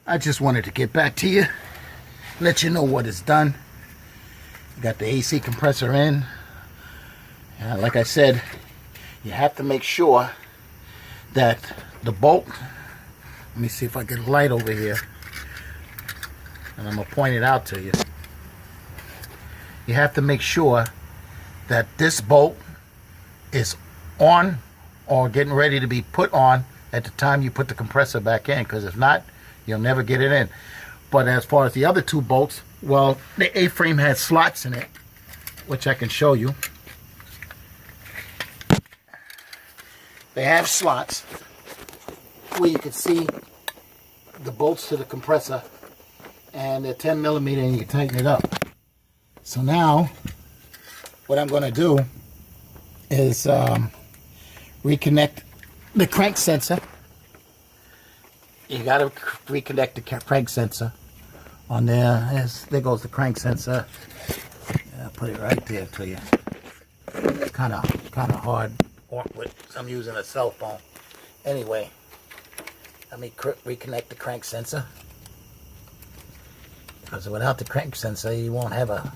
I just wanted to get back to you, let you know what is done. Got the AC compressor in. Like I said, you have to make sure that the bolt, let me see if I get a light over here, and I'm going to point it out to you. You have to make sure that this bolt is on or getting ready to be put on at the time you put the compressor back in, because if not, you'll never get it in. But as far as the other two bolts, well, the A-frame has slots in it, which I can show you. They have slots where you can see the bolts to the compressor, and they're 10 millimeter, and you can tighten it up. So now, what I'm going to do is reconnect the crank sensor. You got to reconnect the crank sensor on there. There goes the crank sensor. I'll put it right there to you. It's kind of hard, awkward. So I'm using a cell phone. Anyway, let me reconnect the crank sensor, because without the crank sensor, you won't have a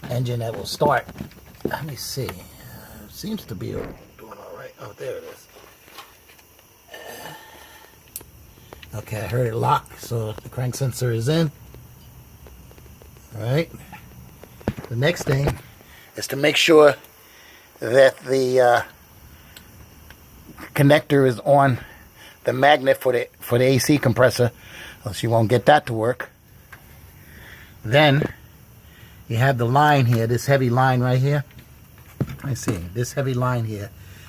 engine that will start. Let me see. Seems to be doing all right. Oh, there it is. Okay, I heard it lock, so the crank sensor is in. All right. The next thing is to make sure that the connector is on the magnet for the AC compressor, else you won't get that to work. Then you have the line here, this heavy line right here. I see this heavy line here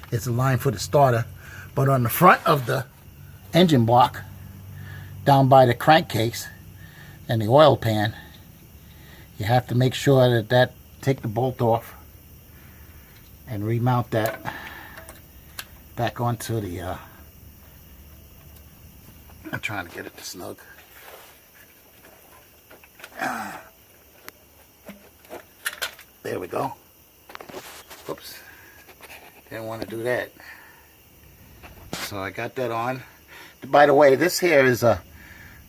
is the line for the starter, but on the front of the engine block, down by the crankcase and the oil pan, you have to make sure that take the bolt off and remount that back onto the I'm trying to get it to snug. There we go. Oops, didn't want to do that. So I got that on. By the way, this here is a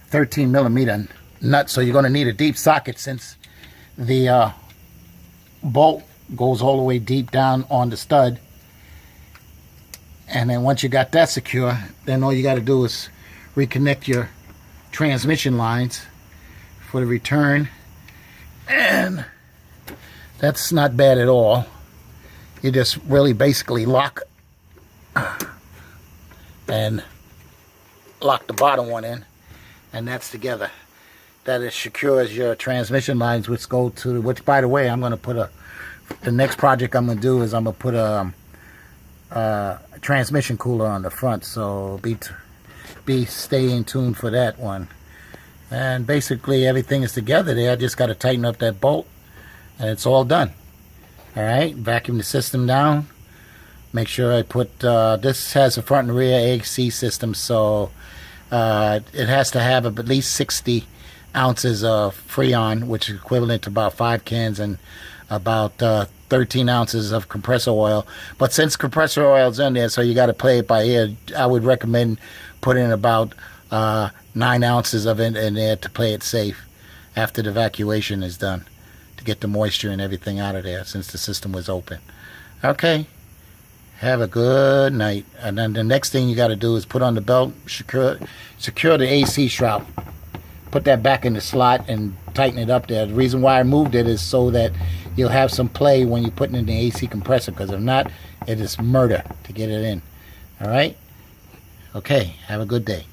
13 millimeter nut, so you're going to need a deep socket, since the bolt goes all the way deep down on the stud. And then once you got that secure, then all you got to do is reconnect your transmission lines for the return, and that's not bad at all. You just really basically lock and lock the bottom one in, and that's together. That is secures your transmission lines, which go to, which by the way, I'm going to put the next project I'm going to do is I'm going to put a transmission cooler on the front, so stay in tune for that one. And basically everything is together there. I just got to tighten up that bolt, and it's all done. All right, vacuum the system down. Make sure I put this has a front and rear AC system, so it has to have at least 60 ounces of Freon, which is equivalent to about 5 cans, and about 13 ounces of compressor oil. But since compressor oil's in there, so you got to play it by ear, I would recommend putting about 9 ounces of it in there to play it safe after the evacuation is done, to get the moisture and everything out of there, since the system was open. Okay, have a good night. And then the next thing you got to do is put on the belt, secure the AC shroud, put that back in the slot and tighten it up there. The reason why I moved it is so that you'll have some play when you're putting in the AC compressor, because if not, it is murder to get it in. All right? Okay, have a good day.